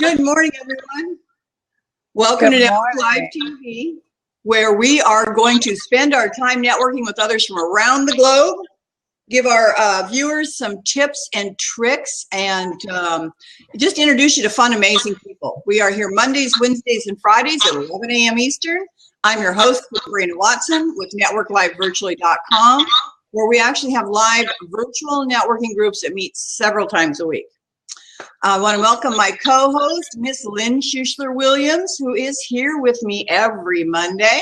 Good morning, everyone. Welcome to Network Live TV, where we are going to spend our time networking with others from around the globe, give our viewers some tips and tricks, and just introduce you to fun, amazing people. We are here Mondays, Wednesdays, and Fridays at 11 a.m. Eastern. I'm your host, Sabrina Watson, with NetworkLiveVirtually.com, where we actually have live virtual networking groups that meet several times a week. I want to welcome my co-host, Miss Lynn Schuessler-Williams, who is here with me every Monday.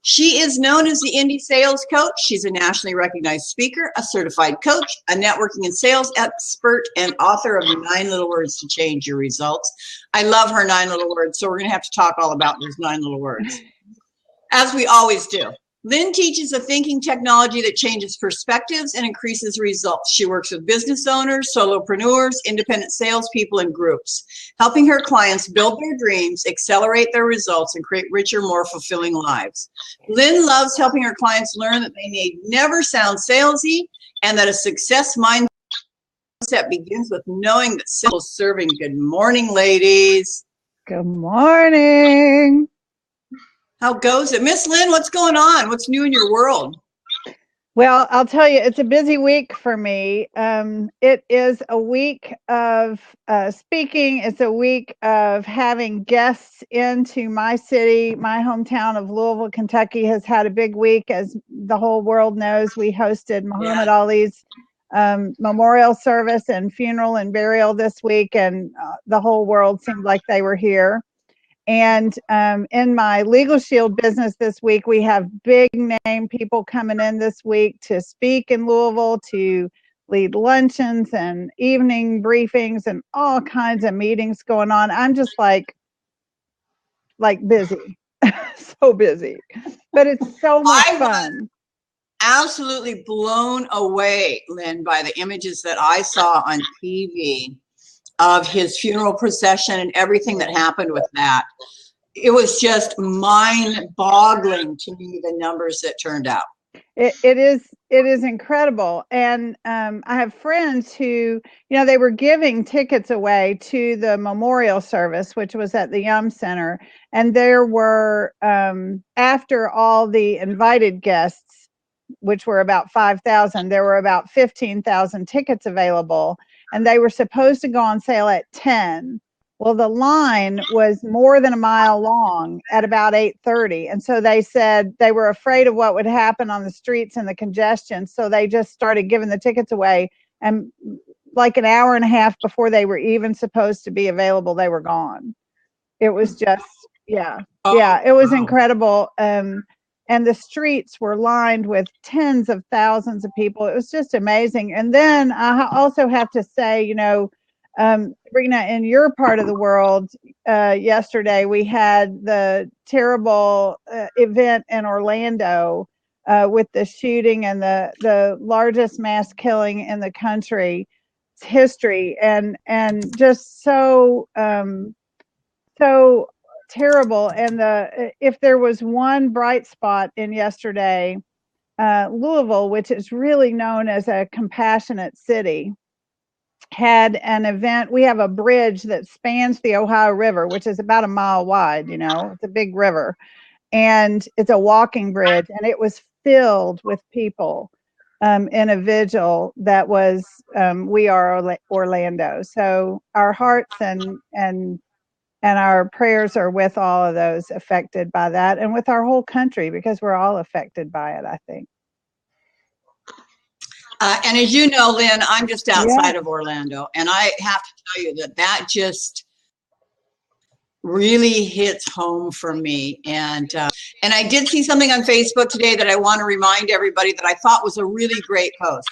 She is known as the Indie Sales Coach. She's a nationally recognized speaker, a certified coach, a networking and sales expert, and author of 9 Little Words to Change Your Results. I love her 9 little words, so we're going to have to talk all about those 9 little words, as we always do. Lynn teaches a thinking technology that changes perspectives and increases results. She works with business owners, solopreneurs, independent salespeople, and groups, helping her clients build their dreams, accelerate their results, and create richer, more fulfilling lives. Lynn loves helping her clients learn that they may never sound salesy and that a success mindset begins with knowing that sales is serving. Good morning, ladies. Good morning. How goes it? Miss Lynn, what's going on? What's new in your world? Well, I'll tell you, it's a busy week for me. It is a week of speaking. It's a week of having guests into my city. My hometown of Louisville, Kentucky has had a big week. As the whole world knows, we hosted Muhammad Ali's memorial service and funeral and burial this week, and the whole world seemed like they were here. And in my Legal Shield business this week, we have big name people coming in this week to speak in Louisville, to lead luncheons and evening briefings and all kinds of meetings going on. I'm just like busy, so busy, but it's so much fun. Absolutely blown away, Lynn, by the images that I saw on TV of his funeral procession and everything that happened with that. It was just mind-boggling to me, the numbers that turned out. It is incredible. And I have friends who, they were giving tickets away to the memorial service, which was at the Yum Center. And there were, after all the invited guests, which were about 5,000, there were about 15,000 tickets available. And they were supposed to go on sale at 10. Well, the line was more than a mile long at about 8:30. And so they said they were afraid of what would happen on the streets and the congestion. So they just started giving the tickets away. And like an hour and a half before they were even supposed to be available, they were gone. It was just, it was incredible. And the streets were lined with tens of thousands of people. It was just amazing. And then I also have to say, Sabrina, in your part of the world, yesterday we had the terrible event in Orlando with the shooting and the largest mass killing in the country's history, and just so terrible. And if there was one bright spot in yesterday, Louisville, which is really known as a compassionate city, had an event. We have a bridge that spans the Ohio River, which is about a mile wide. It's a big river, and it's a walking bridge, and it was filled with people in a vigil that was We Are Orlando. So our hearts and our prayers are with all of those affected by that, and with our whole country, because we're all affected by it, I think. And as you know, Lynn, I'm just outside of Orlando, and I have to tell you that just really hits home for me. And I did see something on Facebook today that I want to remind everybody that I thought was a really great post.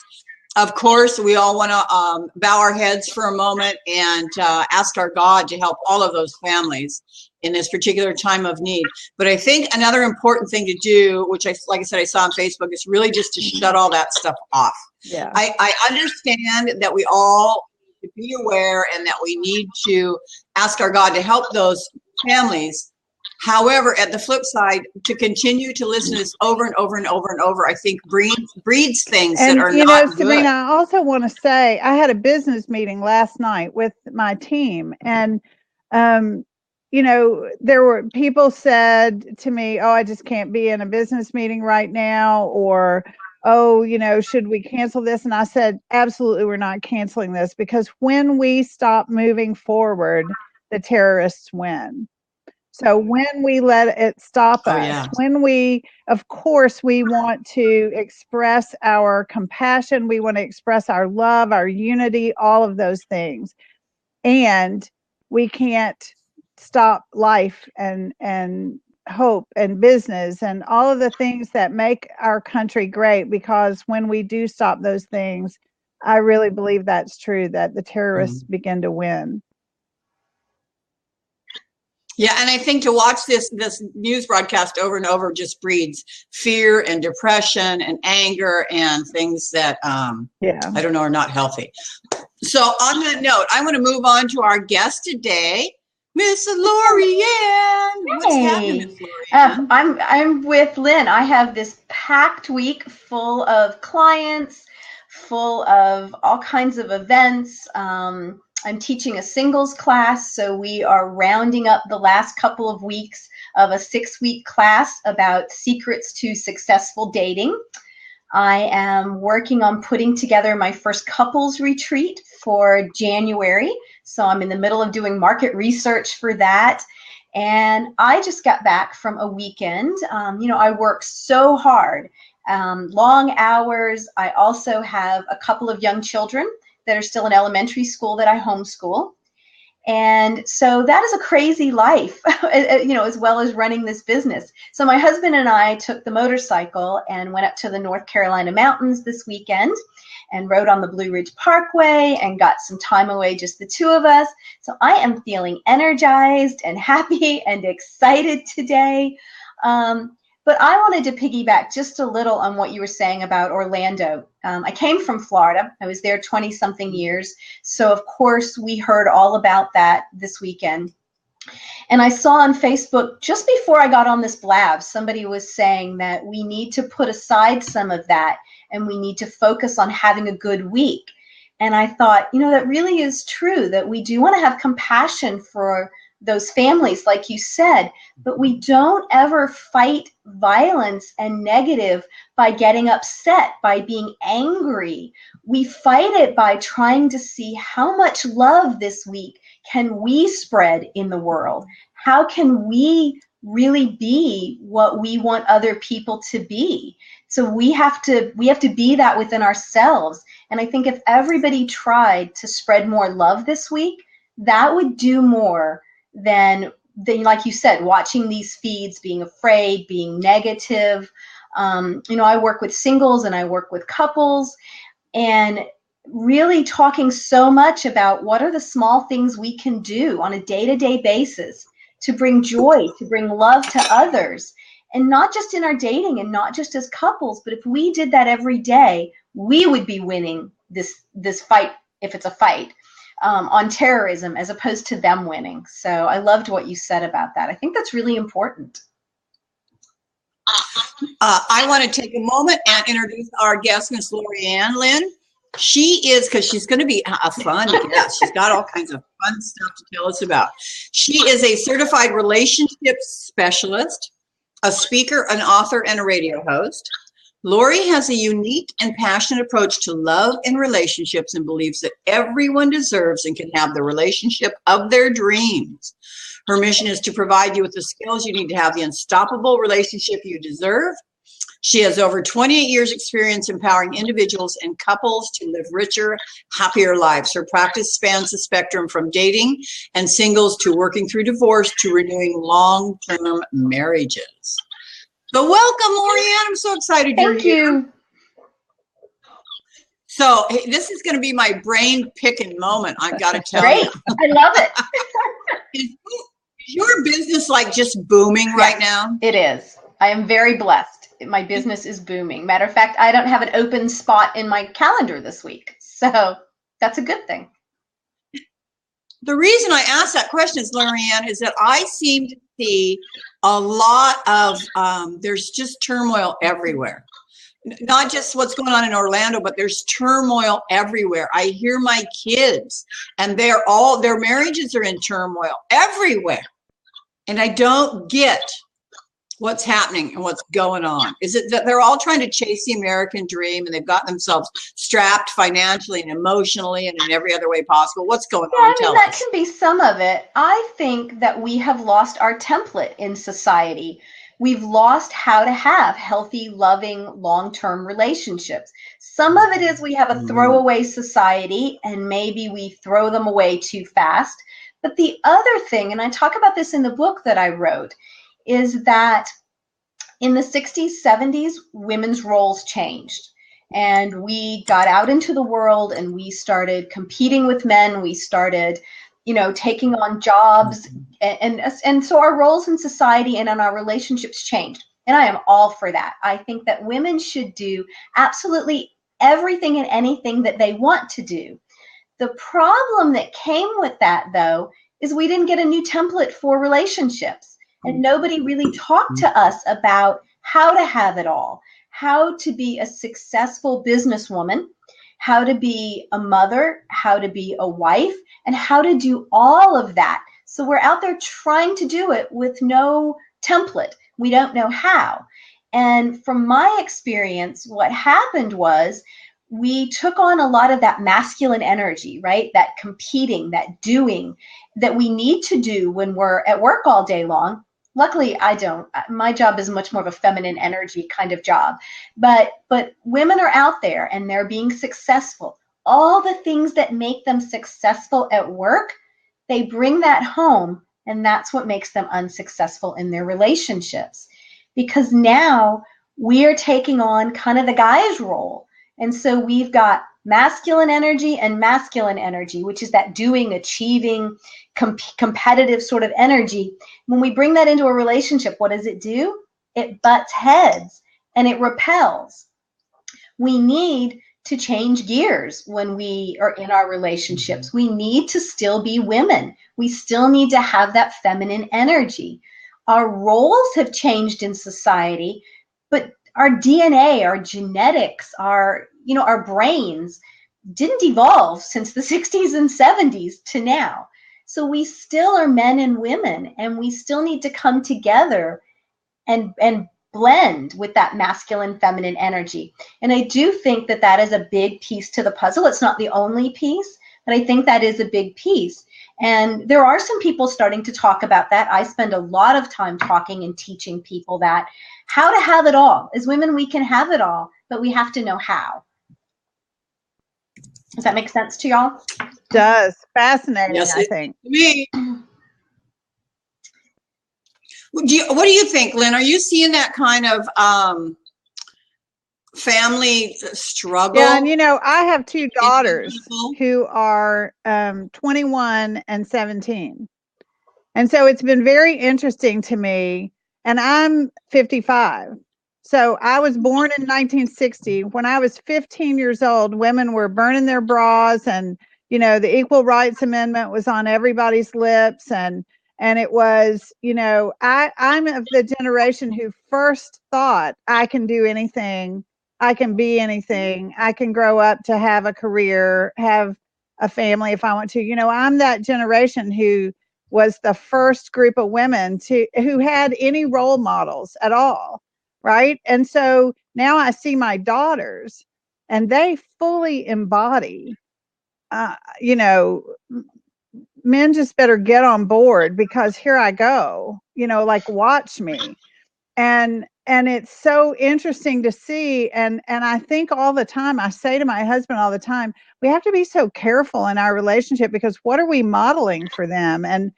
Of course, we all want to bow our heads for a moment and ask our God to help all of those families in this particular time of need. But I think another important thing to do, which like I said, I saw on Facebook, is really just to shut all that stuff off. Yeah. I understand that we all need to be aware and that we need to ask our God to help those families. However, at the flip side, to continue to listen to this over and over and over and over, I think breeds things that are not good. Sabrina, I also want to say I had a business meeting last night with my team, and you know, there were people said to me, oh, I just can't be in a business meeting right now, or, oh, you know, should we cancel this? And I said, absolutely, we're not canceling this, because when we stop moving forward, the terrorists win. So when we let it stop Oh, us, yeah. when we, of course, we want to express our compassion, we want to express our love, our unity, all of those things. And we can't stop life and hope and business and all of the things that make our country great, because when we do stop those things, I really believe that's true, that the terrorists begin to win. Yeah, and I think to watch this news broadcast over and over just breeds fear and depression and anger and things that I don't know are not healthy. So on that note, I want to move on to our guest today, Miss Lori Ann. What's happening, Miss Lori Ann? I'm with Lynn. I have this packed week full of clients, full of all kinds of events. I'm teaching a singles class, so we are rounding up the last couple of weeks of a 6-week class about secrets to successful dating. I am working on putting together my first couples retreat for January, so I'm in the middle of doing market research for that. And I just got back from a weekend. You know, I work so hard, long hours. I also have a couple of young children that are still in elementary school that I homeschool. And so that is a crazy life, you know, as well as running this business. So my husband and I took the motorcycle and went up to the North Carolina mountains this weekend and rode on the Blue Ridge Parkway and got some time away, just the two of us. So I am feeling energized and happy and excited today. But I wanted to piggyback just a little on what you were saying about Orlando. I came from Florida. I was there 20-something years. So, of course, we heard all about that this weekend. And I saw on Facebook, just before I got on this blab, somebody was saying that we need to put aside some of that and we need to focus on having a good week. And I thought, you know, that really is true, that we do want to have compassion for those families, like you said, but we don't ever fight violence and negative by getting upset, by being angry. We fight it by trying to see how much love this week can we spread in the world? How can we really be what we want other people to be? So we have to be that within ourselves. And I think if everybody tried to spread more love this week, that would do more than, like you said, watching these feeds, being afraid, being negative. You know, I work with singles and I work with couples, and really talking so much about what are the small things we can do on a day-to-day basis to bring joy, to bring love to others. And not just in our dating and not just as couples, but if we did that every day, we would be winning this fight, if it's a fight, on terrorism, as opposed to them winning. So I loved what you said about that. I think that's really important. I want to take a moment and introduce our guest, Miss Lori Ann. Lynn. She is, because she's going to be a fun guest. She's got all kinds of fun stuff to tell us about. She is a certified relationship specialist, a speaker, an author, and a radio host. Lori has a unique and passionate approach to love and relationships and believes that everyone deserves and can have the relationship of their dreams. Her mission is to provide you with the skills you need to have the unstoppable relationship you deserve. She has over 28 years experience empowering individuals and couples to live richer, happier lives. Her practice spans the spectrum from dating and singles to working through divorce to renewing long-term marriages. So welcome, Lori Ann. I'm so excited you're here. Thank you. So hey, this is going to be my brain picking moment, I've got to tell Great. you. I love it. Is your business like just booming right now? It is. I am very blessed. My business is booming. Matter of fact, I don't have an open spot in my calendar this week. So that's a good thing. The reason I asked that question is, Lori Ann, is that I seem to see a lot of, there's just turmoil everywhere. not just what's going on in Orlando, but there's turmoil everywhere. I hear my kids, and their marriages are in turmoil everywhere. And I don't get what's happening and what's going on. Is it that they're all trying to chase the American dream and they've got themselves strapped financially and emotionally and in every other way possible? What's going on? Yeah, I mean, that can be some of it. I think that we have lost our template in society. We've lost how to have healthy, loving, long-term relationships. Some of it is we have a throwaway society and maybe we throw them away too fast. But the other thing, and I talk about this in the book that I wrote, is that in the 60s, 70s, women's roles changed. And we got out into the world and we started competing with men. We started, taking on jobs. And so our roles in society and in our relationships changed. And I am all for that. I think that women should do absolutely everything and anything that they want to do. The problem that came with that, though, is we didn't get a new template for relationships. And nobody really talked to us about how to have it all, how to be a successful businesswoman, how to be a mother, how to be a wife, and how to do all of that. So we're out there trying to do it with no template. We don't know how. And from my experience, what happened was we took on a lot of that masculine energy, right? That competing, that doing that we need to do when we're at work all day long. Luckily, I don't. My job is much more of a feminine energy kind of job. But women are out there and they're being successful. All the things that make them successful at work, they bring that home, and that's what makes them unsuccessful in their relationships. Because now we are taking on kind of the guy's role. And so we've got masculine energy and masculine energy, which is that doing, achieving, competitive sort of energy. When we bring that into a relationship, what does it do? It butts heads and it repels. We need to change gears when we are in our relationships. We need to still be women. We still need to have that feminine energy. Our roles have changed in society, but our DNA, our genetics, our brains didn't evolve since the 60s and 70s to now. So we still are men and women, and we still need to come together and blend with that masculine, feminine energy. And I do think that that is a big piece to the puzzle. It's not the only piece, but I think that is a big piece. And there are some people starting to talk about that. I spend a lot of time talking and teaching people that how to have it all. As women, we can have it all, but we have to know how. Does that make sense to y'all? Does. Fascinating, yes, I think. To me. What do you think, Lynn? Are you seeing that kind of family struggle? Yeah, and I have two daughters who are 21 and 17. And so it's been very interesting to me, and I'm 55. So I was born in 1960. When I was 15 years old, women were burning their bras, and the Equal Rights Amendment was on everybody's lips, and it was, I'm of the generation who first thought I can do anything, I can be anything, I can grow up to have a career, have a family if I want to. I'm that generation who was the first group of women who had any role models at all. Right. And so now I see my daughters and they fully embody, men just better get on board because here I go, watch me. And it's so interesting to see. And I think all the time, I say to my husband all the time, we have to be so careful in our relationship because what are we modeling for them? And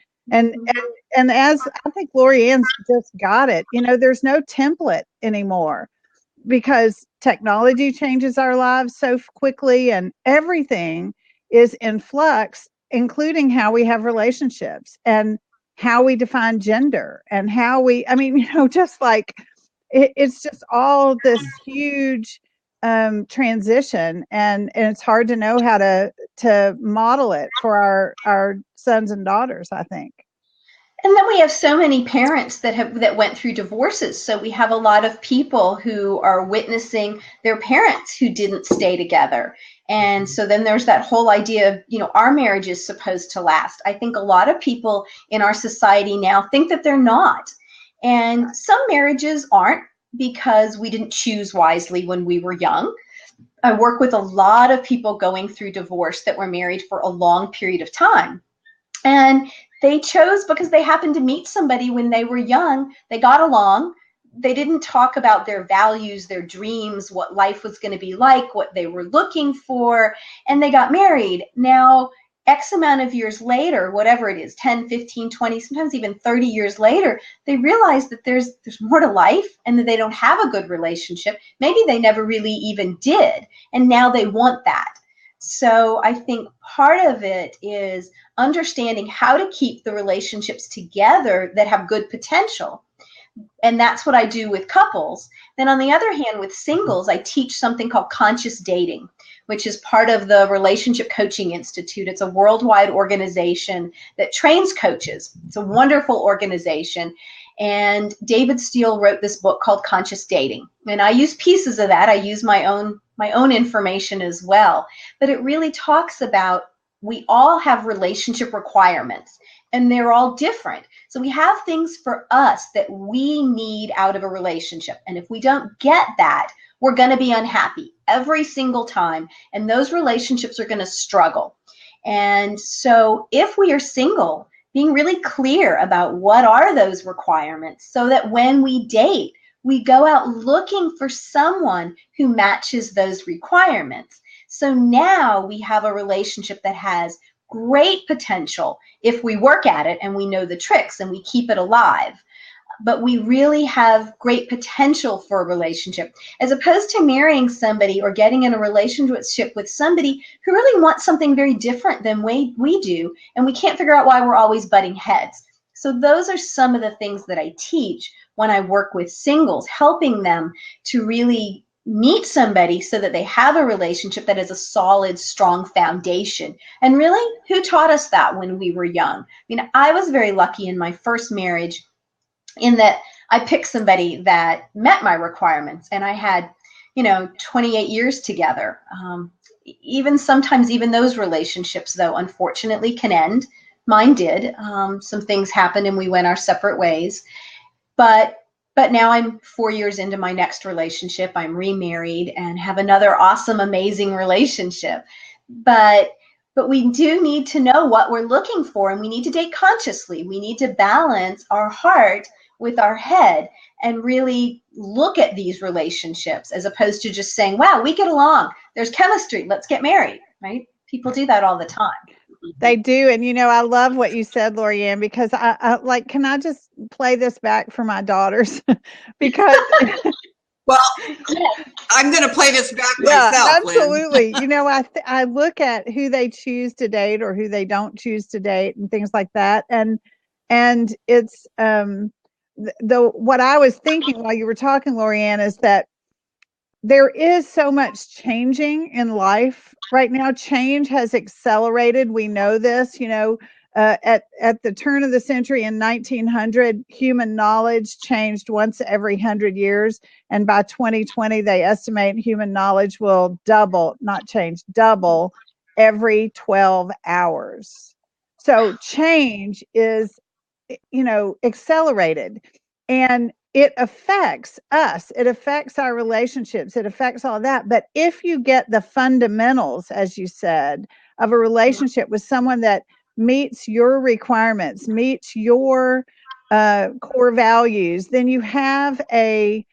as I think Lori-Ann's just got it, there's no template anymore because technology changes our lives so quickly and everything is in flux, including how we have relationships and how we define gender and how just like it's just all this huge transition and it's hard to know how to model it for our sons and daughters, I think. And then we have so many parents that went through divorces. So we have a lot of people who are witnessing their parents who didn't stay together. And so then there's that whole idea of, you know, our marriage is supposed to last. I think a lot of people in our society now think that they're not. And some marriages aren't, because we didn't choose wisely when we were young. I work with a lot of people going through divorce that were married for a long period of time. And they chose because they happened to meet somebody when they were young. They got along. They didn't talk about their values, their dreams, what life was going to be like, what they were looking for, and they got married. Now, X amount of years later, whatever it is, 10, 15, 20, sometimes even 30 years later, they realize that there's more to life and that they don't have a good relationship. Maybe they never really even did, and now they want that. So I think part of it is understanding how to keep the relationships together that have good potential. And that's what I do with couples. Then on the other hand, with singles, I teach something called conscious dating, which is part of the Relationship Coaching Institute. It's a worldwide organization that trains coaches. It's a wonderful organization. And David Steele wrote this book called Conscious Dating. And I use pieces of that. I use my own information as well. But it really talks about, we all have relationship requirements, and they're all different. So we have things for us that we need out of a relationship. And if we don't get that, we're going to be unhappy every single time. And those relationships are going to struggle. And so if we are single, being really clear about what are those requirements, so that when we date, we go out looking for someone who matches those requirements. So now we have a relationship that has great potential if we work at it and we know the tricks and we keep it alive. But we really have great potential for a relationship, as opposed to marrying somebody or getting in a relationship with somebody who really wants something very different than we do, and we can't figure out why we're always butting heads. So those are some of the things that I teach when I work with singles, helping them to really meet somebody so that they have a relationship that is a solid, strong foundation. And really, who taught us that when we were young? I mean, I was very lucky in my first marriage in that I picked somebody that met my requirements, and I had, 28 years together. Sometimes even those relationships, though, unfortunately can end. Mine did. Some things happened and we went our separate ways. But now I'm 4 years into my next relationship. I'm remarried and have another awesome, amazing relationship. But we do need to know what we're looking for, and we need to date consciously. We need to balance our heart with our head and really look at these relationships, as opposed to just saying, wow, we get along, there's chemistry, let's get married, right? People do that all the time. They do. And, I love what you said, Lorianne, because I can I just play this back for my daughters? Because well, I'm going to play this back myself. Absolutely. I look at who they choose to date or who they don't choose to date and things like that. And it's what I was thinking while you were talking, Lorianne, is that there is so much changing in life right now. Change has accelerated. We know this. At the turn of the century in 1900, human knowledge changed once every 100 years. And by 2020, they estimate human knowledge will double every 12 hours. So change is, accelerated, and it affects us. It affects our relationships. It affects all that. But if you get the fundamentals, as you said, of a relationship with someone that meets your requirements, meets your core values, then you have a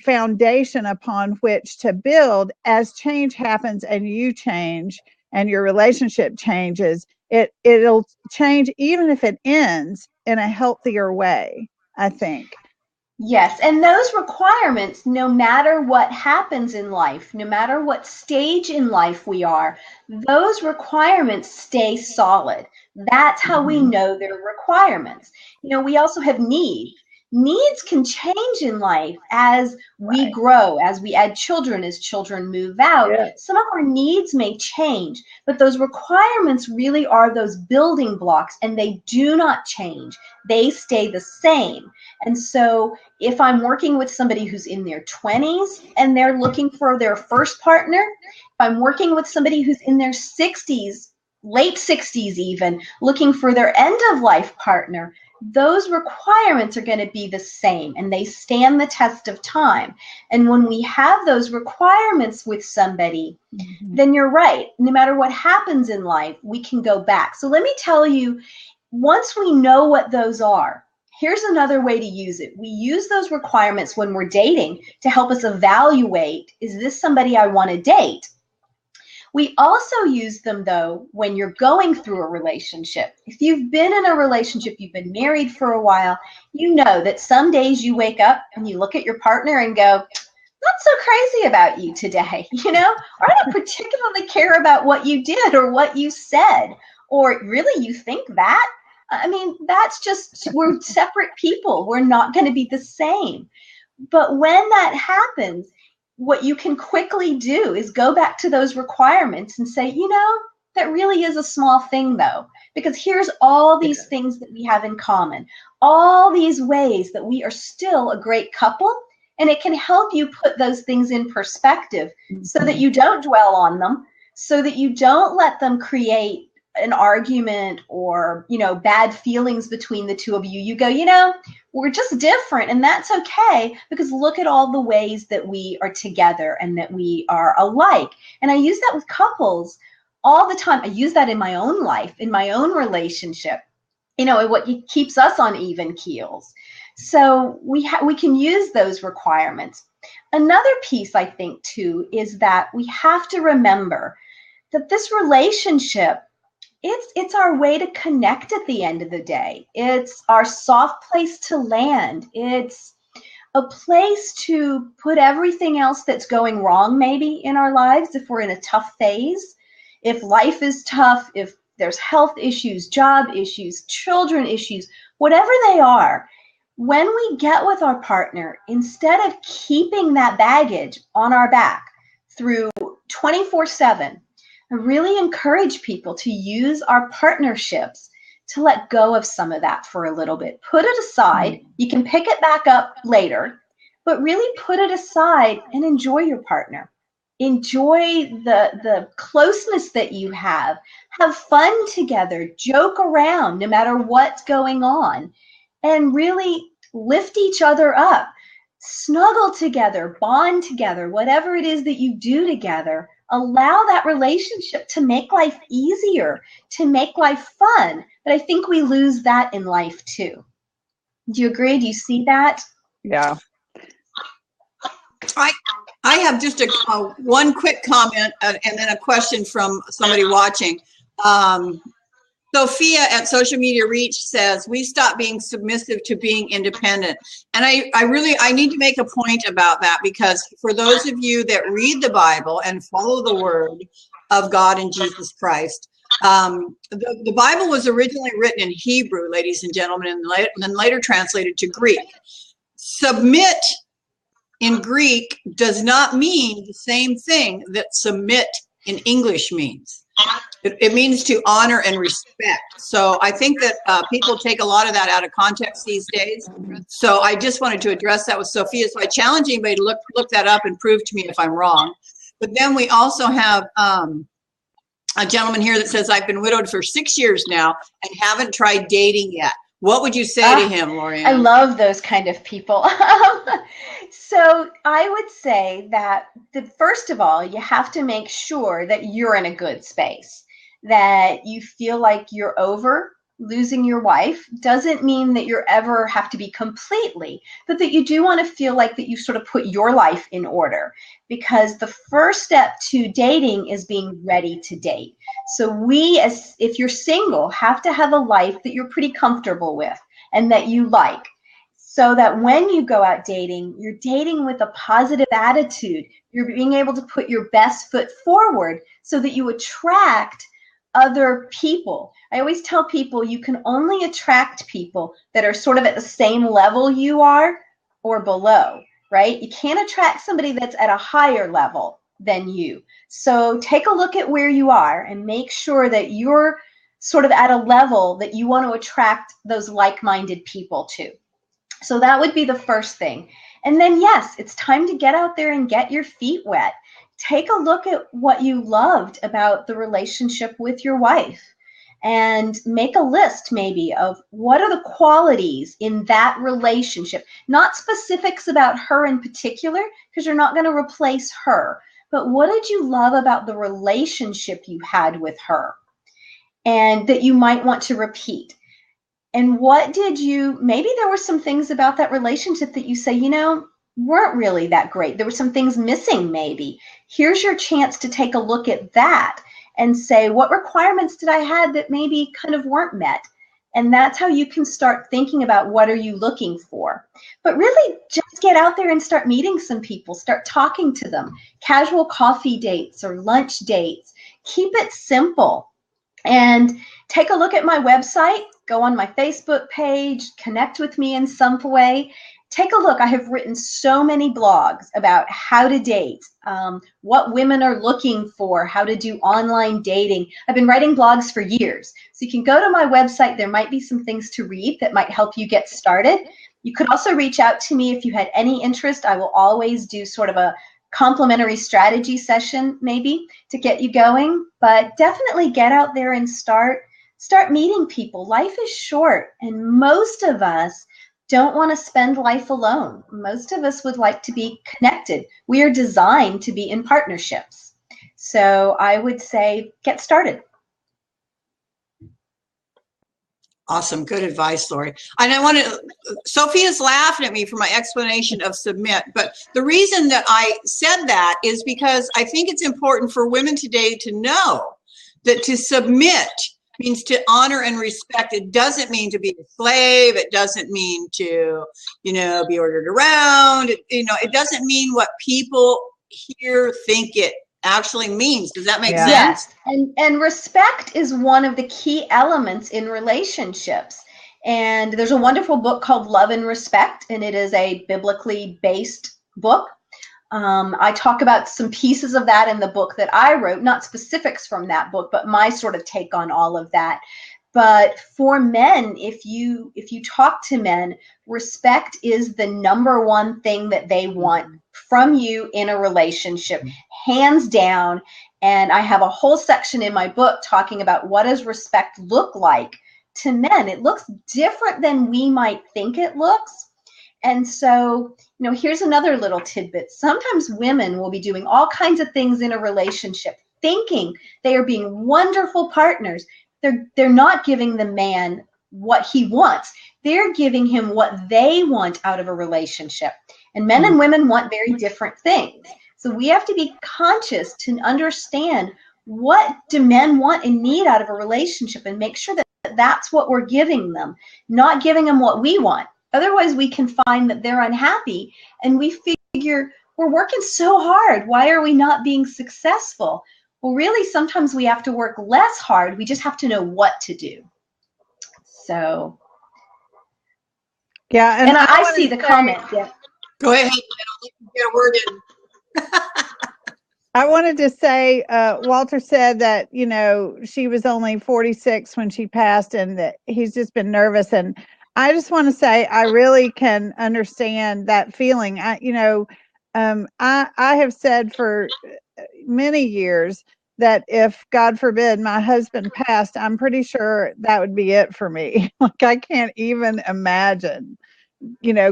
foundation upon which to build. As change happens and you change and your relationship changes, it'll change even if it ends in a healthier way, I think. Yes, and those requirements, no matter what happens in life, no matter what stage in life we are, those requirements stay solid. That's how we know they're requirements. We also have need. Needs can change in life as we grow, as we add children, as children move out. Yeah. Some of our needs may change, but those requirements really are those building blocks, and they do not change. They stay the same. And so if I'm working with somebody who's in their 20s and they're looking for their first partner, if I'm working with somebody who's in their 60s, late 60s even, looking for their end of life partner, those requirements are going to be the same, and they stand the test of time. And when we have those requirements with somebody, then you're right. No matter what happens in life, we can go back. So let me tell you, once we know what those are, here's another way to use it. We use those requirements when we're dating to help us evaluate, is this somebody I want to date? We also use them, though, when you're going through a relationship. If you've been in a relationship, you've been married for a while, you know that some days you wake up and you look at your partner and go, not so crazy about you today, or I don't particularly care about what you did or what you said, or really you think that? I mean, that's just, we're separate people. We're not going to be the same. But when that happens, what you can quickly do is go back to those requirements and say, that really is a small thing, though, because here's all these things that we have in common, all these ways that we are still a great couple, and it can help you put those things in perspective so that you don't dwell on them, so that you don't let them create an argument or, bad feelings between the two of you. You go, we're just different, and that's okay, because look at all the ways that we are together and that we are alike. And I use that with couples all the time. I use that in my own life, in my own relationship, what keeps us on even keels. So we can use those requirements. Another piece, I think, too, is that we have to remember that this relationship, it's our way to connect at the end of the day. It's our soft place to land. It's a place to put everything else that's going wrong maybe in our lives if we're in a tough phase, if life is tough, if there's health issues, job issues, children issues, whatever they are. When we get with our partner, instead of keeping that baggage on our back through 24/7, I really encourage people to use our partnerships to let go of some of that for a little bit. Put it aside. You can pick it back up later, but really put it aside and enjoy your partner. Enjoy the closeness that you have. Have fun together. Joke around no matter what's going on. And really lift each other up. Snuggle together. Bond together. Whatever it is that you do together. Allow that relationship to make life easier, to make life fun. But I think we lose that in life too. Do you agree? Do you see that? Yeah. I have just one quick comment and then a question from somebody watching. Sophia at Social Media Reach says, we stopped being submissive to being independent. And I need to make a point about that, because for those of you that read the Bible and follow the word of God and Jesus Christ, the Bible was originally written in Hebrew, ladies and gentlemen, and then later translated to Greek. Submit in Greek does not mean the same thing that submit in English means. It means to honor and respect. So I think that people take a lot of that out of context these days. So I just wanted to address that with Sophia. So I challenge anybody to look that up and prove to me if I'm wrong. But then we also have a gentleman here that says, I've been widowed for 6 years now and haven't tried dating yet. What would you say to him, Lorianne? I love those kind of people. So I would say that first of all, you have to make sure that you're in a good space, that you feel like you're over losing your wife. Doesn't mean that you ever have to be completely, but that you do want to feel like that you sort of put your life in order, because the first step to dating is being ready to date. So if you're single, have to have a life that you're pretty comfortable with and that you like, so that when you go out dating, you're dating with a positive attitude. You're being able to put your best foot forward so that you attract other people. I always tell people you can only attract people that are sort of at the same level you are or below, right? You can't attract somebody that's at a higher level than you. So take a look at where you are and make sure that you're sort of at a level that you want to attract those like-minded people to. So that would be the first thing. And then, yes, it's time to get out there and get your feet wet. Take a look at what you loved about the relationship with your wife and make a list maybe of what are the qualities in that relationship, not specifics about her in particular, because you're not going to replace her, but what did you love about the relationship you had with her and that you might want to repeat? And what did you, maybe there were some things about that relationship that you say, you know, weren't really that great. There were some things missing maybe. Here's your chance to take a look at that and say, what requirements did I have that maybe kind of weren't met? And that's how you can start thinking about what are you looking for. But really just get out there and start meeting some people, start talking to them. Casual coffee dates or lunch dates. Keep it simple. And take a look at my website, go on my Facebook page, connect with me in some way. Take a look. I have written so many blogs about how to date, what women are looking for, how to do online dating. I've been writing blogs for years. So you can go to my website. There might be some things to read that might help you get started. You could also reach out to me if you had any interest. I will always do sort of a complimentary strategy session maybe to get you going. But definitely get out there and start meeting people. Life is short, and most of us don't want to spend life alone. Most of us would like to be connected. We are designed to be in partnerships. So I would say get started. Awesome. Good advice, Lori. And I want to, Sophia's laughing at me for my explanation of submit. But the reason that I said that is because I think it's important for women today to know that to submit means to honor and respect. It doesn't mean to be a slave. It doesn't mean to, you know, be ordered around. It doesn't mean what people here think it actually means. Does that make sense? Yes. And respect is one of the key elements in relationships. And there's a wonderful book called Love and Respect, and it is a biblically based book. I talk about some pieces of that in the book that I wrote, not specifics from that book, but my sort of take on all of that. But for men, if you talk to men, respect is the number one thing that they want from you in a relationship, hands down. And I have a whole section in my book talking about what does respect look like to men. It looks different than we might think it looks. And so, here's another little tidbit. Sometimes women will be doing all kinds of things in a relationship, thinking they are being wonderful partners. They're not giving the man what he wants. They're giving him what they want out of a relationship. And men and women want very different things. So we have to be conscious to understand what do men want and need out of a relationship and make sure that that's what we're giving them, not giving them what we want. Otherwise, we can find that they're unhappy and we figure we're working so hard. Why are we not being successful? Well, really, sometimes we have to work less hard. We just have to know what to do. So, yeah. And I see the comment. Yeah. Go ahead. I'll let you get a word in. I wanted to say, Walter said that, she was only 46 when she passed and that he's just been nervous. And I just want to say, I really can understand that feeling. I have said for many years that if, God forbid, my husband passed, I'm pretty sure that would be it for me. Like, I can't even imagine,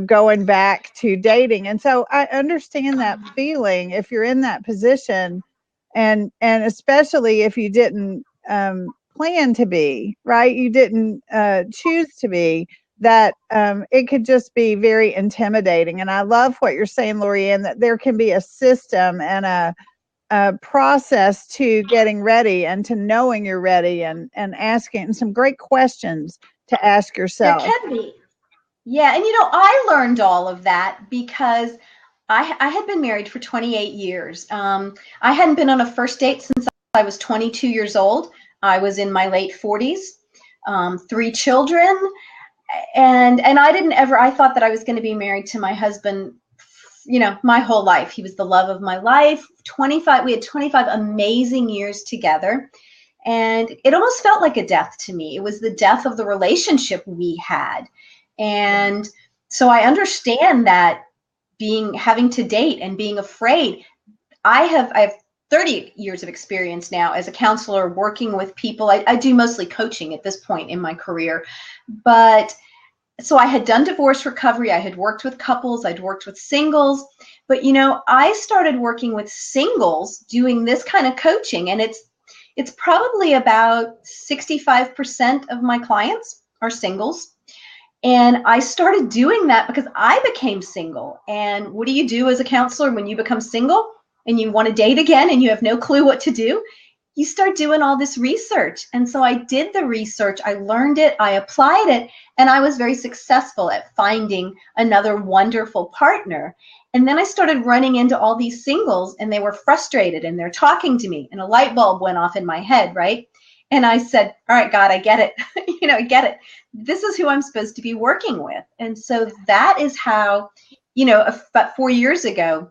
going back to dating. And so I understand that feeling if you're in that position, and especially if you didn't plan to be, right? You didn't choose to be. That it could just be very intimidating. And I love what you're saying, Lorianne, that there can be a system and a process to getting ready and to knowing you're ready and asking some great questions to ask yourself. There can be. Yeah, and I learned all of that because I had been married for 28 years. I hadn't been on a first date since I was 22 years old. I was in my late 40s, 3 children, and I thought that I was going to be married to my husband, my whole life. He was the love of my life. We had 25 amazing years together. And it almost felt like a death to me. It was the death of the relationship we had. And so I understand that having to date and being afraid. I have 30 years of experience now as a counselor working with people. I do mostly coaching at this point in my career. But so I had done divorce recovery. I had worked with couples. I'd worked with singles. But, I started working with singles doing this kind of coaching. And it's probably about 65% of my clients are singles. And I started doing that because I became single. And what do you do as a counselor when you become single and you want to date again and you have no clue what to do? You start doing all this research. And so I did the research, I learned it, I applied it, and I was very successful at finding another wonderful partner. And then I started running into all these singles, and they were frustrated, and they're talking to me, and a light bulb went off in my head, right? And I said, all right, God, I get it. I get it. This is who I'm supposed to be working with. And so that is how, about 4 years ago,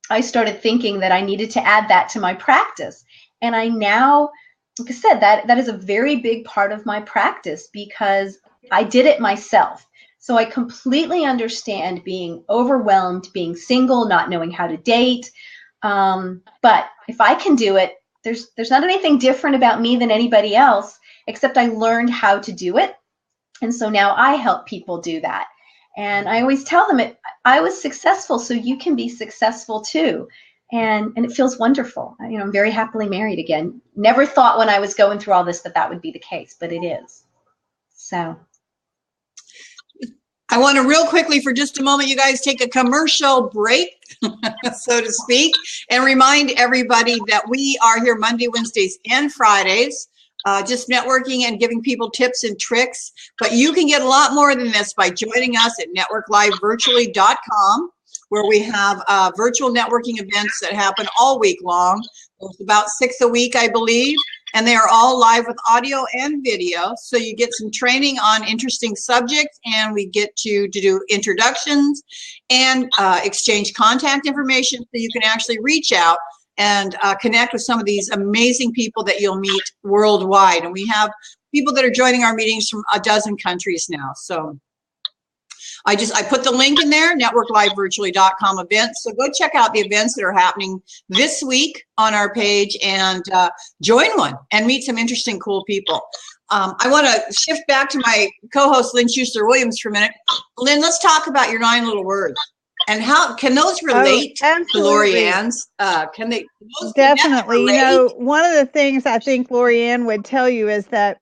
I started thinking that I needed to add that to my practice. And I now, like I said, that is a very big part of my practice because I did it myself. So I completely understand being overwhelmed, being single, not knowing how to date. But if I can do it, there's not anything different about me than anybody else, except I learned how to do it. And so now I help people do that. And I always tell them I was successful, so you can be successful too. And it feels wonderful. I'm very happily married again. Never thought when I was going through all this that would be the case, but it is. So I want to real quickly for just a moment, you guys take a commercial break, so to speak, and remind everybody that we are here Monday, Wednesdays, and Fridays, just networking and giving people tips and tricks. But you can get a lot more than this by joining us at networklivevirtually.com, where we have virtual networking events that happen all week long. There's about 6 a week, I believe, and they are all live with audio and video. So you get some training on interesting subjects, and we get to do introductions and exchange contact information so you can actually reach out and connect with some of these amazing people that you'll meet worldwide. And we have people that are joining our meetings from a dozen countries now. So I put the link in there, networklivevirtually.com events. So go check out the events that are happening this week on our page and join one and meet some interesting, cool people. I want to shift back to my co-host, Lynn Schuster-Williams, for a minute. Lynn, let's talk about your 9 little words. And how can those relate to Lori-Ann's? Can they? Definitely. One of the things I think Lori-Ann would tell you is that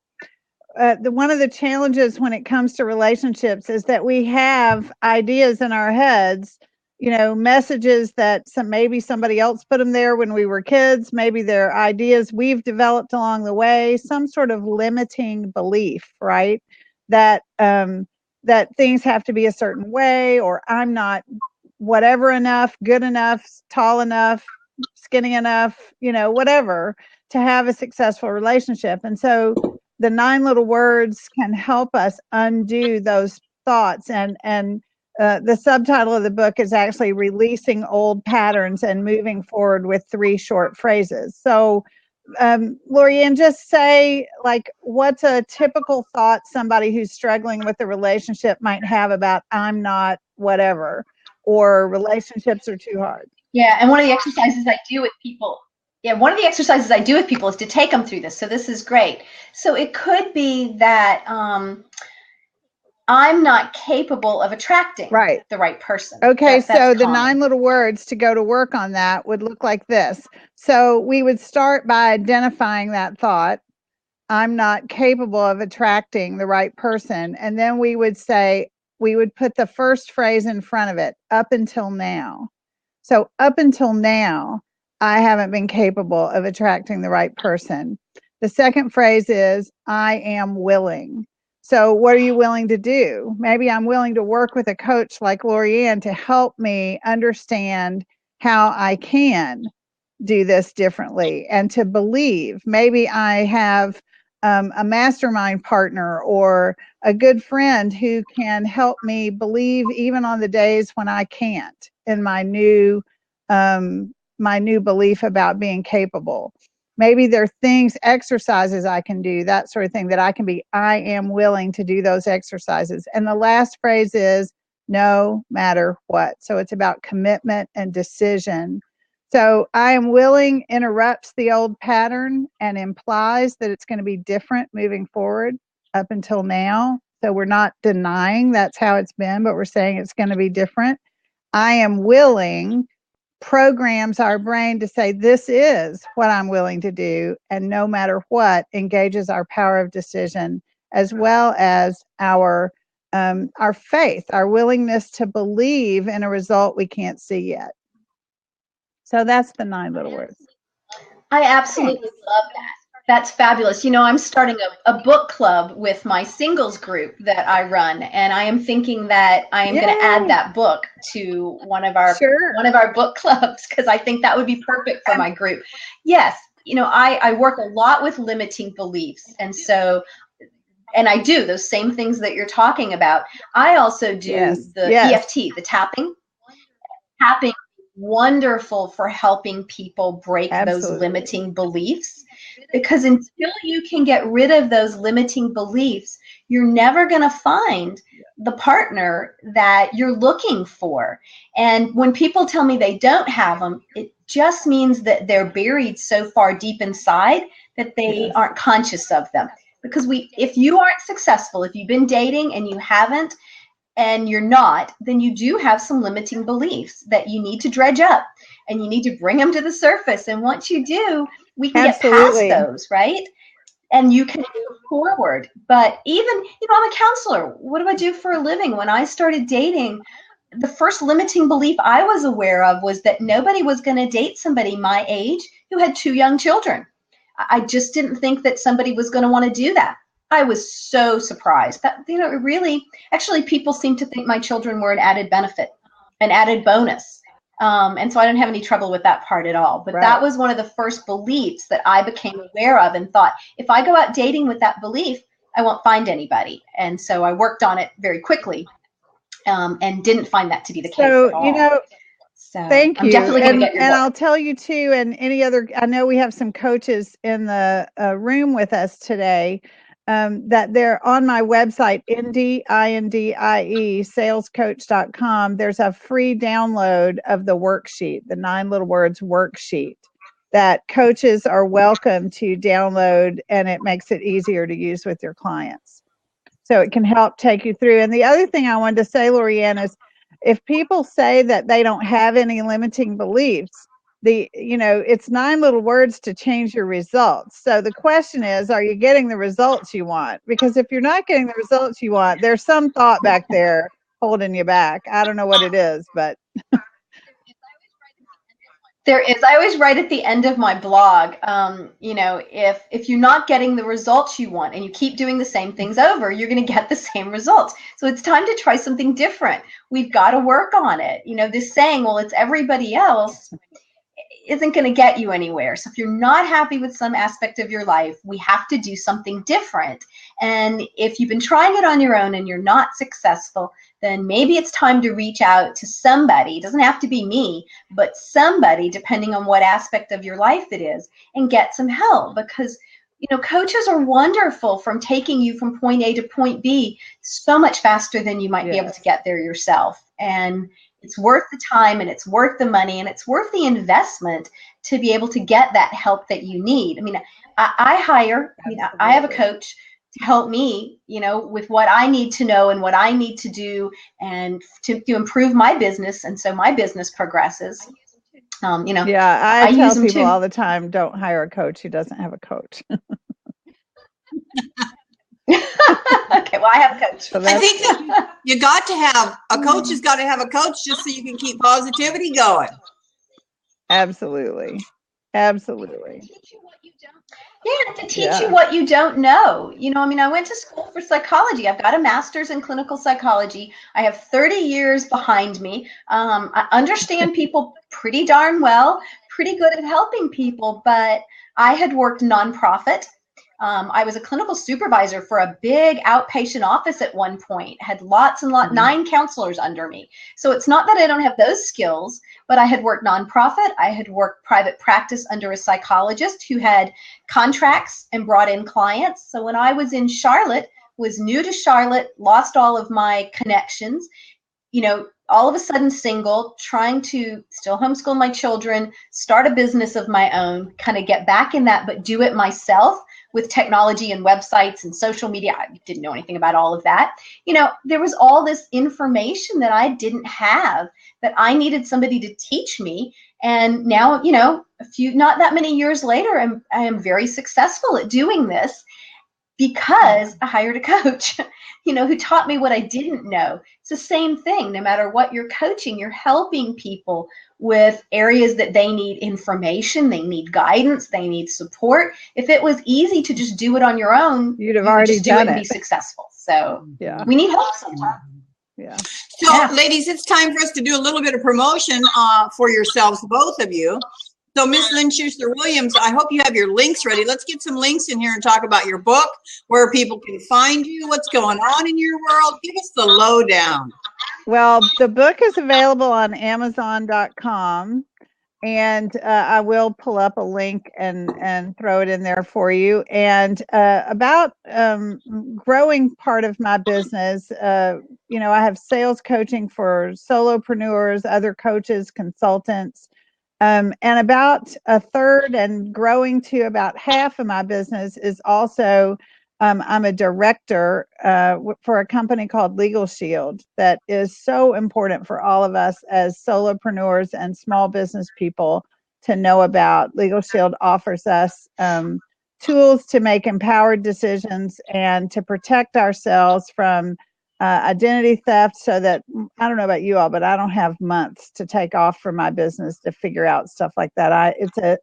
one of the challenges when it comes to relationships is that we have ideas in our heads, messages that maybe somebody else put them there when we were kids. Maybe they're ideas we've developed along the way, some sort of limiting belief, right? That things have to be a certain way, or I'm not whatever enough, good enough, tall enough, skinny enough, whatever, to have a successful relationship. And so the 9 little words can help us undo those thoughts. And the subtitle of the book is actually Releasing Old Patterns and Moving Forward with 3 Short Phrases. So, Lori-Ann, just say, what's a typical thought somebody who's struggling with a relationship might have about I'm not whatever, or relationships are too hard? Yeah, and one of the exercises I do with people is to take them through this. So this is great. So it could be that I'm not capable of attracting the right person. Okay, so the common. 9 little words to go to work on that would look like this. So we would start by identifying that thought. I'm not capable of attracting the right person. And then we would put the first phrase in front of it, up until now. So up until now, I haven't been capable of attracting the right person. The second phrase is, I am willing. So what are you willing to do? Maybe I'm willing to work with a coach like Lori-Ann to help me understand how I can do this differently and to believe. Maybe I have a mastermind partner or a good friend who can help me believe even on the days when I can't in my new belief about being capable. Maybe there are things, exercises I can do, that sort of thing that I am willing to do those exercises. And the last phrase is no matter what. So it's about commitment and decision. So I am willing interrupts the old pattern and implies that it's going to be different moving forward up until now. So we're not denying that's how it's been, but we're saying it's going to be different. I am willing programs our brain to say, this is what I'm willing to do. And no matter what, engages our power of decision, as well as our faith, our willingness to believe in a result we can't see yet. So that's the 9 little words. I absolutely love that. That's fabulous. You know, I'm starting a book club with my singles group that I run, and I am thinking that I am going to add that book to one of our book clubs, because I think that would be perfect for my group. Yes, you know, I work a lot with limiting beliefs, and I do those same things that you're talking about. I also do the EFT, the tapping. Tapping, wonderful for helping people break those limiting beliefs. Because until you can get rid of those limiting beliefs, you're never going to find the partner that you're looking for. And when people tell me they don't have them, it just means that they're buried so far deep inside that they aren't conscious of them. Because if you aren't successful, if you've been dating and you haven't, and you're not, then you do have some limiting beliefs that you need to dredge up, and you need to bring them to the surface. And once you do, we can get past those, right? And you can move forward. But even, you know, I'm a counselor. What do I do for a living? When I started dating, the first limiting belief I was aware of was that nobody was going to date somebody my age who had 2 young children. I just didn't think that somebody was going to want to do that. I was so surprised that, you know, actually people seem to think my children were an added benefit, an added bonus. And so I didn't have any trouble with that part at all. But that was one of the first beliefs that I became aware of and thought, if I go out dating with that belief, I won't find anybody. And so I worked on it very quickly and didn't find that to be the case at all. You know, thank you. I'm definitely going to get your book. I'll tell you too, and any other, I know we have some coaches in the room with us today. That they're on my website, INDIE, salescoach.com. There's a free download of the worksheet, the 9 little words worksheet, that coaches are welcome to download, and it makes it easier to use with your clients. So it can help take you through. And the other thing I wanted to say, Lorianne, is if people say that they don't have any limiting beliefs, it's 9 little words to change your results. So the question is, are you getting the results you want? Because if you're not getting the results you want, there's some thought back there holding you back. I don't know what it is, but there is. I always write at the end of my blog, if you're not getting the results you want and you keep doing the same things over, you're going to get the same results. So it's time to try something different. We've got to work on it. You know, this saying, well, it's everybody else, isn't going to get you anywhere. So if you're not happy with some aspect of your life, we have to do something different. And if you've been trying it on your own and you're not successful, then maybe it's time to reach out to somebody. It doesn't have to be me, but somebody, depending on what aspect of your life it is, and get some help. Because, you know, coaches are wonderful from taking you from point A to point B so much faster than you might be able to get there yourself. And it's worth the time, and it's worth the money, and it's worth the investment to be able to get that help that you need. I mean, I have a coach to help me, you know, with what I need to know and what I need to do, and to improve my business. And so my business progresses. I tell people all the time, don't hire a coach who doesn't have a coach. Okay, well, I have a coach. So I think that you got to have a coach. Has got to have a coach just so you can keep positivity going. Absolutely. Yeah, to teach you what you don't know. You know, I mean, I went to school for psychology. I've got a master's in clinical psychology. I have 30 years behind me. I understand people pretty darn well, pretty good at helping people, but I had worked nonprofit. I was a clinical supervisor for a big outpatient office at one point, had lots and 9 counselors under me. So it's not that I don't have those skills, but I had worked nonprofit. I had worked private practice under a psychologist who had contracts and brought in clients. So when I was in Charlotte, was new to Charlotte, lost all of my connections, all of a sudden single, trying to still homeschool my children, start a business of my own, kind of get back in that, but do it myself with technology and websites and social media. I didn't know anything about all of that. There was all this information that I didn't have that I needed somebody to teach me. And now, not that many years later, I am very successful at doing this because I hired a coach, who taught me what I didn't know. It's the same thing. No matter what you're coaching, you're helping people with areas that they need information, they need guidance, they need support. If it was easy to just do it on your own, you'd have already just do done it and it. be successful. So yeah, we need help sometimes. Yeah. So, ladies, it's time for us to do a little bit of promotion for yourselves, both of you. So, Miss Lynn Schuster-Williams, I hope you have your links ready. Let's get some links in here and talk about your book, where people can find you, what's going on in your world. Give us the lowdown. Well, the book is available on Amazon.com, and I will pull up a link and throw it in there for you. And about growing part of my business, I have sales coaching for solopreneurs, other coaches, consultants. And about a third and growing to about half of my business is also, I'm a director for a company called Legal Shield that is so important for all of us as solopreneurs and small business people to know about. Legal Shield offers us tools to make empowered decisions and to protect ourselves from identity theft, so that, I don't know about you all, but I don't have months to take off from my business to figure out stuff like that. It's an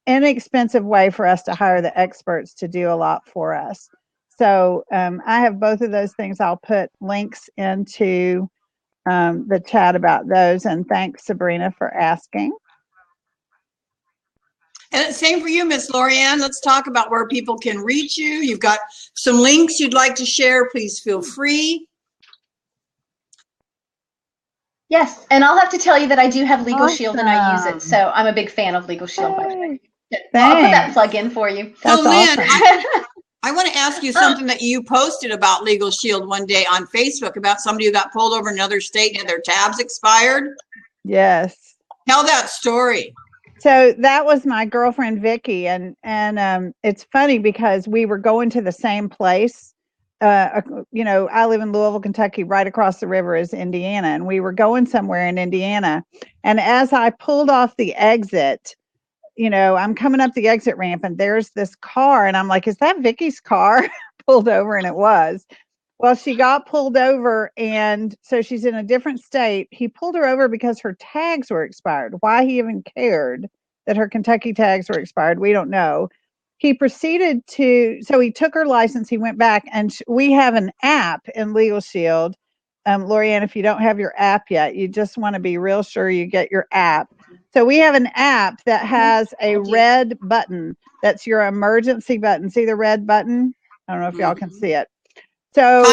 inexpensive way for us to hire the experts to do a lot for us. So I have both of those things. I'll put links into the chat about those. And thanks, Sabrina, for asking. And same for you, Miss Lorianne. Let's talk about where people can reach you. You've got some links you'd like to share. Please feel free. Yes, and I'll have to tell you that I do have Legal Shield and I use it. Awesome. So I'm a big fan of Legal Shield. Hey, I'll put that thanks. plug in for you. That's So, Lynn, awesome. I want to ask you something that you posted about Legal Shield one day on Facebook about somebody who got pulled over in another state and had their tabs expired. Yes. Tell that story. So that was my girlfriend Vicky, and it's funny because we were going to the same place. I live in Louisville, Kentucky. Right across the river is Indiana, and we were going somewhere in Indiana. And as I pulled off the exit, I'm coming up the exit ramp, and there's this car, and I'm like, "Is that Vicky's car?" Pulled over, and it was. Well, she got pulled over, and so she's in a different state. He pulled her over because her tags were expired. Why he even cared that her Kentucky tags were expired, we don't know. He proceeded so he took her license, he went back, and we have an app in Legal Shield. Lorianne, if you don't have your app yet, you just want to be real sure you get your app. So we have an app that has a red button. That's your emergency button. See the red button? I don't know if y'all can see it. So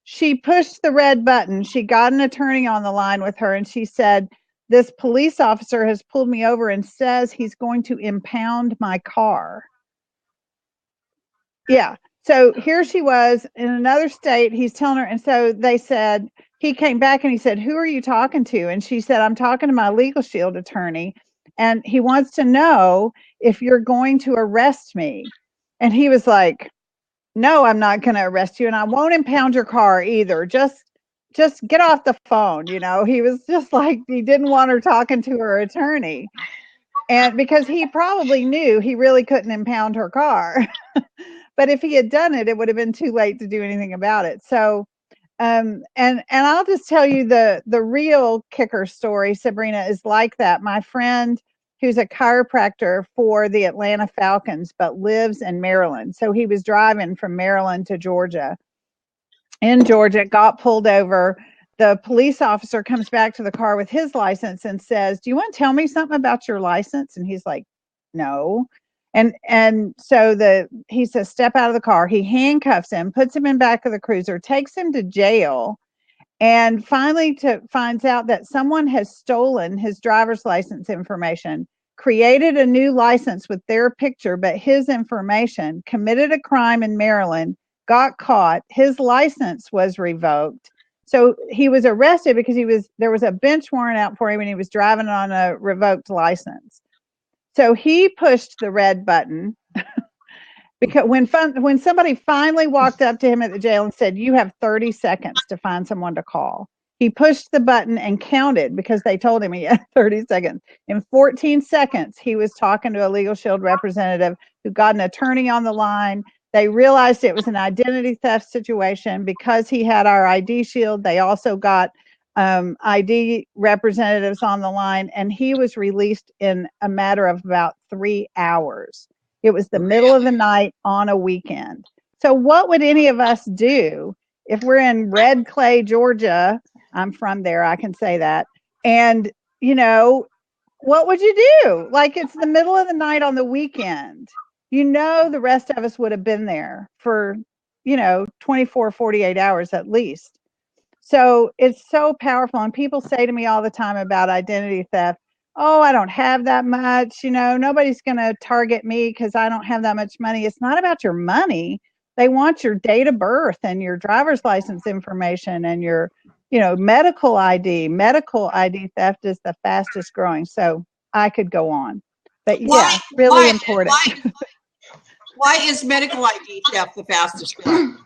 she pushed the red button. She got an attorney on the line with her, and she said, "This police officer has pulled me over and says he's going to impound my car." Yeah. So here she was in another state. He's telling her. And so they said, he came back and he said, "Who are you talking to?" And she said, "I'm talking to my Legal Shield attorney. And he wants to know if you're going to arrest me." And he was like, "No, I'm not going to arrest you. And I won't impound your car either. Just get off the phone." He was just like, he didn't want her talking to her attorney. And because he probably knew he really couldn't impound her car. But if he had done it, it would have been too late to do anything about it. So, and I'll just tell you the real kicker story, Sabrina, is like that. My friend, who's a chiropractor for the Atlanta Falcons, but lives in Maryland. So he was driving from Maryland to Georgia. In Georgia, got pulled over. The police officer comes back to the car with his license and says, "Do you want to tell me something about your license?" And he's like, "No." And so he says, step out of the car. He handcuffs him, puts him in back of the cruiser, takes him to jail, and finally finds out that someone has stolen his driver's license information, created a new license with their picture, but his information, committed a crime in Maryland, got caught. His license was revoked. So he was arrested because there was a bench warrant out for him and he was driving on a revoked license. So he pushed the red button because when somebody finally walked up to him at the jail and said, you have 30 seconds to find someone to call, he pushed the button and counted because they told him he had 30 seconds. In 14 seconds, he was talking to a Legal Shield representative who got an attorney on the line. They realized it was an identity theft situation because he had our ID shield. They also got ID representatives on the line, and he was released in a matter of about 3 hours. It was the middle of the night on a weekend. So what would any of us do if we're in Red Clay, Georgia? I'm from there, I can say that. And, what would you do? Like, it's the middle of the night on the weekend. The rest of us would have been there for, 24, 48 hours at least. So it's so powerful. And people say to me all the time about identity theft, oh, I don't have that much, nobody's going to target me because I don't have that much money. It's not about your money. They want your date of birth and your driver's license information and your, medical ID. Medical ID theft is the fastest growing. So I could go on. But really important. Why is medical ID theft the fastest growing?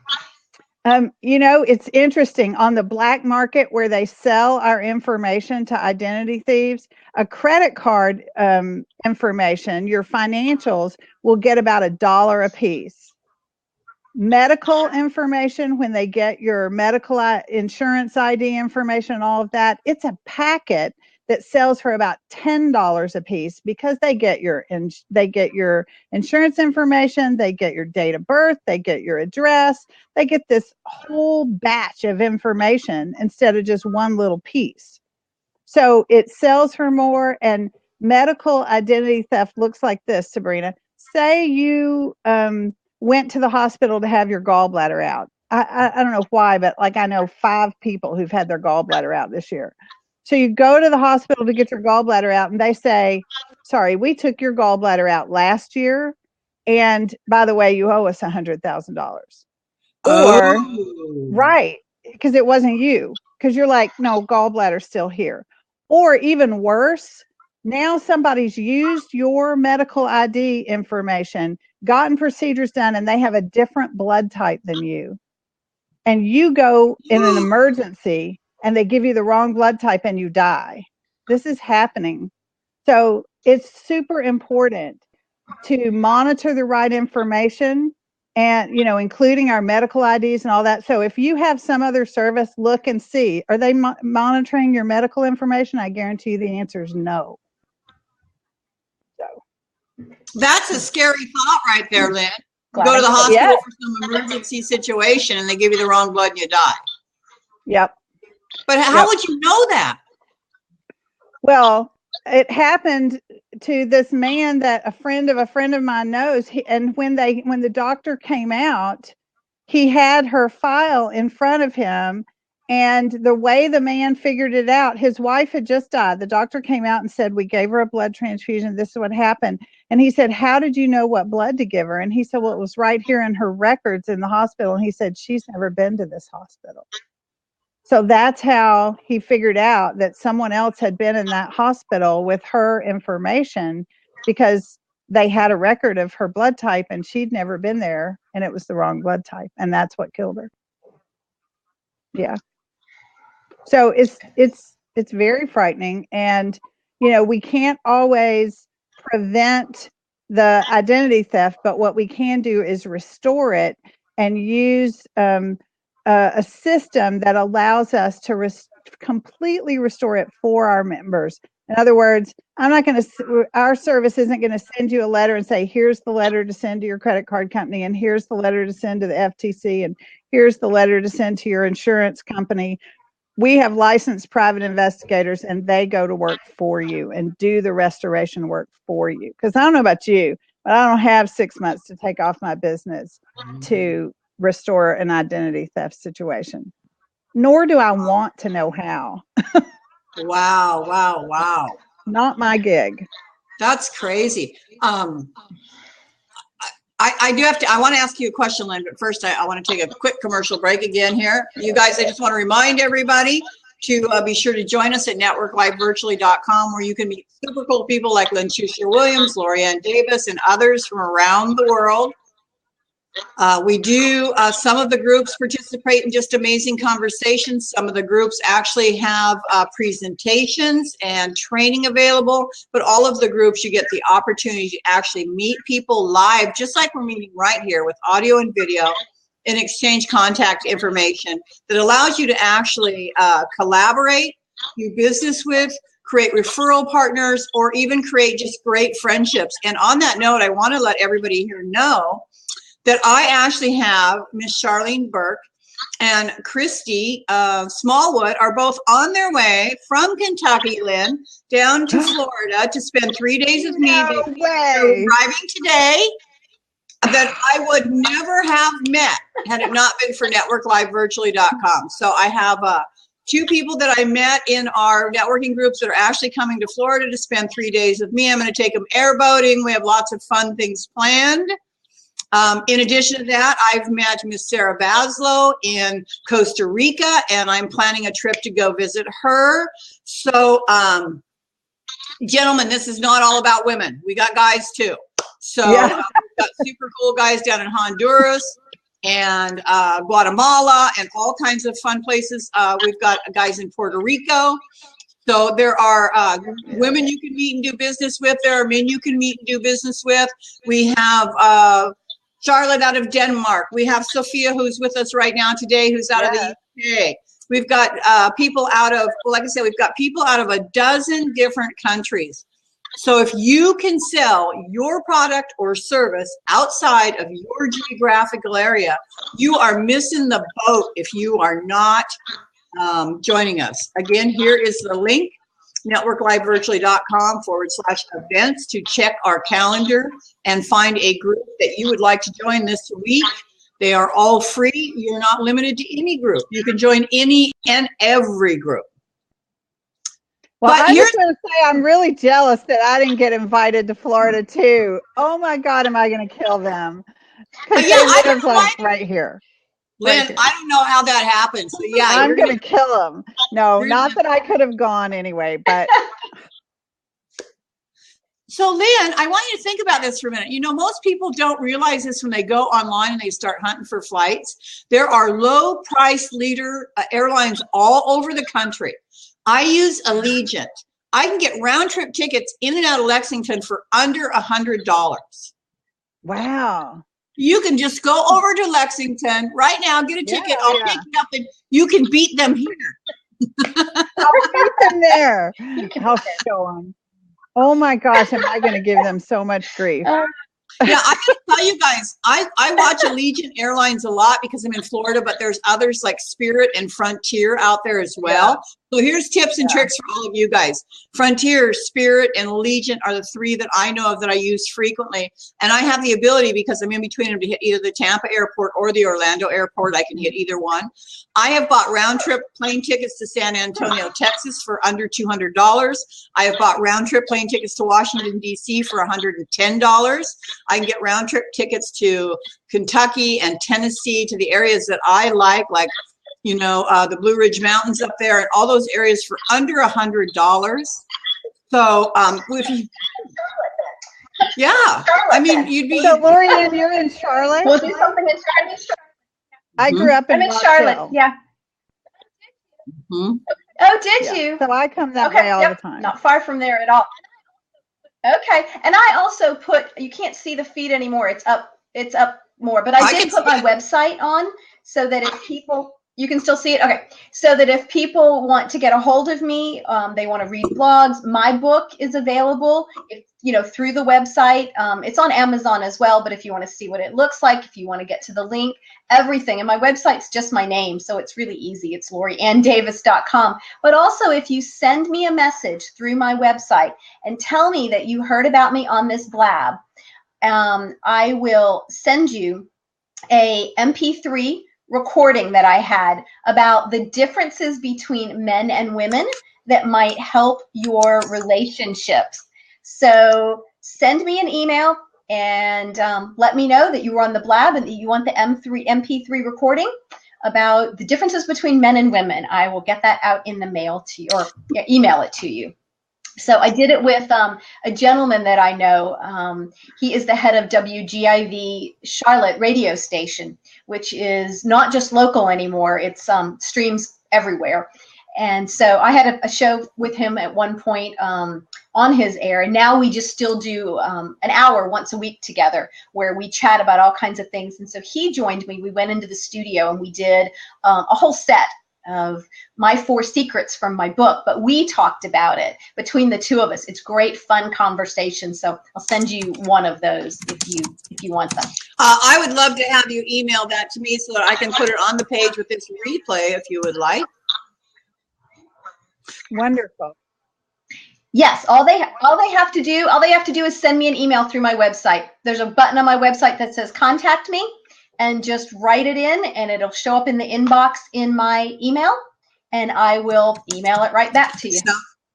It's interesting. On the black market where they sell our information to identity thieves, a credit card information, your financials will get about $1 a piece. Medical information, when they get your medical insurance ID information, all of that, it's a packet that sells for about $10 a piece because they get your insurance information, they get your date of birth, they get your address, they get this whole batch of information instead of just one little piece. So it sells for more. And medical identity theft looks like this, Sabrina. Say you went to the hospital to have your gallbladder out. I don't know why, but I know 5 people who've had their gallbladder out this year. So you go to the hospital to get your gallbladder out and they say, sorry, we took your gallbladder out last year. And by the way, you owe us $100,000. Or, right, because it wasn't you. Because you're like, no, gallbladder's still here. Or even worse, now somebody's used your medical ID information, gotten procedures done, and they have a different blood type than you. And you go in an emergency and they give you the wrong blood type and you die. This is happening. So it's super important to monitor the right information and, including our medical IDs and all that. So if you have some other service, look and see, are they monitoring your medical information? I guarantee you the answer is no. So that's a scary thought right there, Lynn. You go to the hospital for some emergency situation and they give you the wrong blood and you die. Yep. But how would you know that? Well, it happened to this man that a friend of mine knows. And when the doctor came out, he had her file in front of him. And the way the man figured it out, his wife had just died. The doctor came out and said, we gave her a blood transfusion. This is what happened. And he said, how did you know what blood to give her? And he said, well, it was right here in her records in the hospital. And he said, she's never been to this hospital. So that's how he figured out that someone else had been in that hospital with her information because they had a record of her blood type and she'd never been there and it was the wrong blood type. And that's what killed her. Yeah. So it's very frightening. And, we can't always prevent the identity theft, but what we can do is restore it and use a system that allows us to completely restore it for our members. In other words, our service isn't going to send you a letter and say, here's the letter to send to your credit card company, and here's the letter to send to the FTC, and here's the letter to send to your insurance company. We have licensed private investigators, and they go to work for you and do the restoration work for you. Because I don't know about you, but I don't have 6 months to take off my business to restore an identity theft situation. Nor do I want to know how. Wow, wow, wow. Not my gig. That's crazy. I do have to, I want to ask you a question, Lynn, but first I want to take a quick commercial break again here. You guys, I just want to remind everybody to be sure to join us at networklifevirtually.com, where you can meet super cool people like Lynn Schuster Williams, Lorianne Davis, and others from around the world. We do, some of the groups participate in just amazing conversations. Some of the groups actually have presentations and training available, but all of the groups, you get the opportunity to actually meet people live, just like we're meeting right here with audio and video, and exchange contact information that allows you to actually collaborate, do business with, create referral partners, or even create just great friendships. And on that note, I want to let everybody here know that I actually have Miss Charlene Burke and Christy Smallwood are both on their way from Kentucky, Lynn, down to Florida to spend 3 days with me. No They're way. arriving today, that I would never have met had it not been for networklifevirtually.com. So I have 2 people that I met in our networking groups that are actually coming to Florida to spend 3 days with me. I'm going to take them airboating. We have lots of fun things planned. In addition to that, I've met Miss Sarah Baslow in Costa Rica, and I'm planning a trip to go visit her. So, gentlemen, this is not all about women. We got guys too. So Yeah. we've got super cool guys down in Honduras and Guatemala and all kinds of fun places. We've got guys in Puerto Rico. So there are women you can meet and do business with. There are men you can meet and do business with. We have Charlotte out of Denmark. We have Sophia, who's with us right now today, who's out of the UK. We've got people out of, well, like I said, we've got people out of a dozen different countries. So if you can sell your product or service outside of your geographical area, you are missing the boat if you are not joining us. Again, here is the link, networklifevirtually.com/events, to check our calendar and find a group that you would like to join this week. They are all free. You're not limited to any group. You can join any and every group. Well, But I here's- just want to say I'm really jealous that I didn't get invited to Florida too. Oh my God, am I going to kill them? Because Yeah, I they live don't like right here. Lynn, I don't know how that happens. So yeah, I'm you're going to kill them. No, you're not that I could have gone anyway, but So Lynn, I want you to think about this for a minute. You know, most people don't realize this when they go online and they start hunting for flights. There are low price leader airlines all over the country. I use Allegiant. I can get round trip tickets in and out of Lexington for under $100. wow. You can just go over to Lexington right now, get a ticket. Yeah, I'll yeah. pick you up and you can beat them here. I'll meet them there. I'll show them. Oh my gosh, am I going to give them so much grief? Yeah, I gotta tell you guys, I watch Allegiant Airlines a lot because I'm in Florida, but there's others like Spirit and Frontier out there as well. So here's tips and tricks for all of you guys. Frontier, Spirit, and Allegiant are the 3 that I know of that I use frequently. And I have the ability, because I'm in between them, to hit either the Tampa airport or the Orlando airport. I can hit either one. I have bought round trip plane tickets to San Antonio, Texas for under $200. I have bought round trip plane tickets to Washington, D.C. for $110. I can get round trip tickets to Kentucky and Tennessee, to the areas that I like you know, the Blue Ridge Mountains up there and all those areas for under $100. So, yeah, I mean, you'd be. So, Lori, you're in Charlotte? We'll do something in Charlotte. I grew up in I'm in Rock Charlotte. Hill. Yeah. Mhm. Oh, did Yeah. you? So I come that Okay, way all yep, the time. Not far from there at all. Okay, and I also put, you can't see the feed anymore. It's up more, but I I did can put see my it. website on so that if people, you can still see it? Okay, so that if people want to get a hold of me, they want to read blogs, my book is available, through the website. It's on Amazon as well, but if you want to see what it looks like, if you want to get to the link, everything. And my website's just my name, so it's really easy. It's LoriAnnDavis.com. But also, if you send me a message through my website and tell me that you heard about me on this blab, I will send you a MP3 recording that I had about the differences between men and women that might help your relationships. So send me an email and let me know that you were on the Blab and that you want the MP3 recording about the differences between men and women. I will get that out in the mail to you, or email it to you. So I did it with a gentleman that I know. He is the head of WGIV Charlotte radio station, which is not just local anymore. It's streams everywhere. And so I had a show with him at one point on his air. And now we just still do an hour once a week together where we chat about all kinds of things. And so he joined me. We went into the studio and we did a whole set of my 4 secrets from my book, but we talked about it between the two of us. It's great, fun conversation. So I'll send you one of those if you want them. I would love to have you email that to me so that I can put it on the page with this replay if you would like. Wonderful. Yes, all they have to do is send me an email through my website. There's a button on my website that says contact me, and just write it in and it'll show up in the inbox in my email, and I will email it right back to you.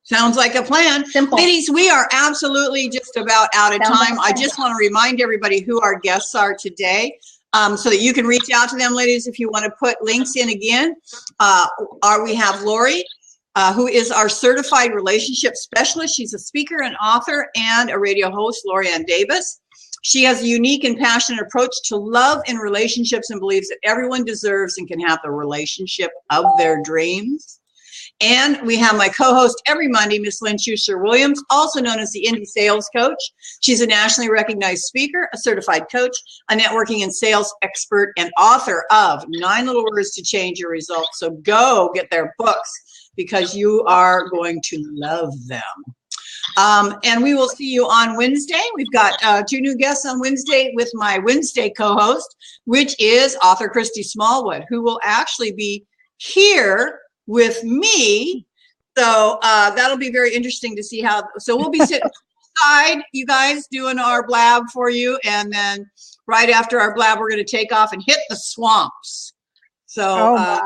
Sounds like a plan. Simple. Ladies, we are absolutely just about out of Sounds time. like a I plan. just want to remind everybody who our guests are today, so that you can reach out to them, ladies, if you want to put links in again. We have Lori, who is our certified relationship specialist. She's a speaker, an author, and a radio host, Lori Ann Davis. She has a unique and passionate approach to love and relationships and believes that everyone deserves and can have the relationship of their dreams. And we have my co-host every Monday, Miss Lynn Schuster-Williams, also known as the Indie Sales Coach. She's a nationally recognized speaker, a certified coach, a networking and sales expert, and author of 9 Little Words to Change Your Results. So go get their books because you are going to love them. And we will see you on Wednesday. We've got 2 new guests on Wednesday with my Wednesday co-host, which is author Christy Smallwood, who will actually be here with me. So that'll be very interesting to see how. So we'll be sitting outside, you guys, doing our blab for you. And then right after our blab, we're going to take off and hit the swamps. So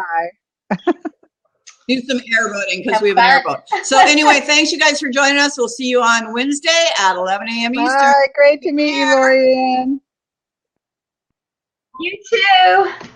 do some airboating because we have an airboat. So anyway, thanks you guys for joining us. We'll see you on Wednesday at 11 a.m. Eastern. Bye. Great to meet you, Lori Ann. You too.